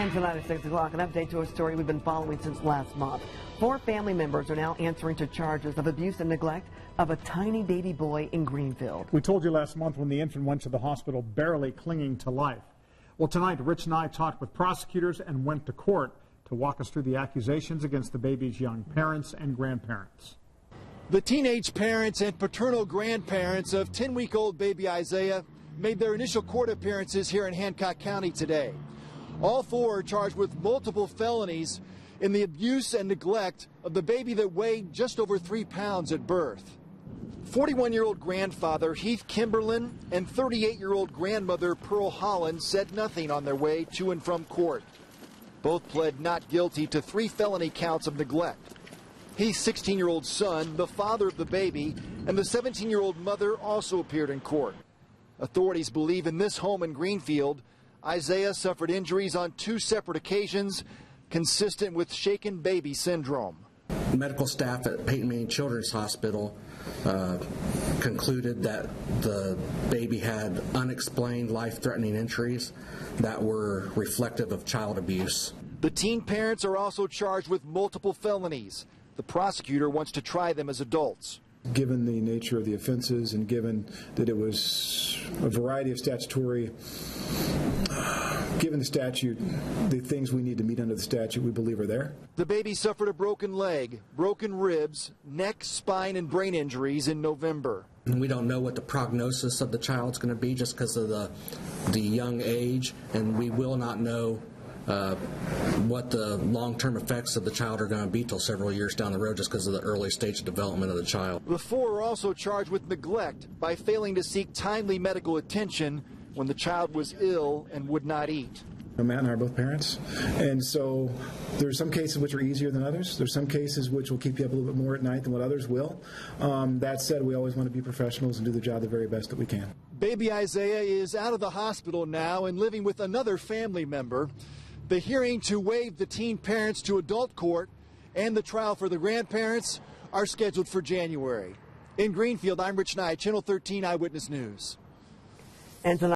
And tonight at 6 o'clock, an update to a story we've been following since last month. 4 family members are now answering to charges of abuse and neglect of a tiny baby boy in Greenfield. We told you last month when the infant went to the hospital barely clinging to life. Well, tonight, Rich and I talked with prosecutors and went to court to walk us through the accusations against the baby's young parents and grandparents. The teenage parents and paternal grandparents of 10-week-old baby Isaiah made their initial court appearances here in Hancock County today. All 4 are charged with multiple felonies in the abuse and neglect of the baby that weighed just over 3 pounds at birth. 41-year-old grandfather Heath Kimberlin and 38-year-old grandmother Pearl Holland said nothing on their way to and from court. Both pled not guilty to 3 felony counts of neglect. Heath's 16-year-old son, the father of the baby, and the 17-year-old mother also appeared in court. Authorities believe in this home in Greenfield, Isaiah suffered injuries on 2 separate occasions, consistent with shaken baby syndrome. Medical staff at Peyton Manning Children's Hospital concluded that the baby had unexplained life-threatening injuries that were reflective of child abuse. The teen parents are also charged with multiple felonies. The prosecutor wants to try them as adults. Given the nature of the offenses and given that it was a variety of statutory, given the statute, the things we need to meet under the statute we believe are there. The baby suffered a broken leg, broken ribs, neck, spine, and brain injuries in November. We don't know what the prognosis of the child's going to be just because of the young age, and we will not know what the long-term effects of the child are going to be till several years down the road just because of the early stage of development of the child. The 4 are also charged with neglect by failing to seek timely medical attention when the child was ill and would not eat. Matt and I are both parents, and so there's some cases which are easier than others. There's some cases which will keep you up a little bit more at night than what others will. That said, we always want to be professionals and do the job the very best that we can. Baby Isaiah is out of the hospital now and living with another family member. The hearing to waive the teen parents to adult court and the trial for the grandparents are scheduled for January. In Greenfield, I'm Rich Knight, Channel 13 Eyewitness News. And tonight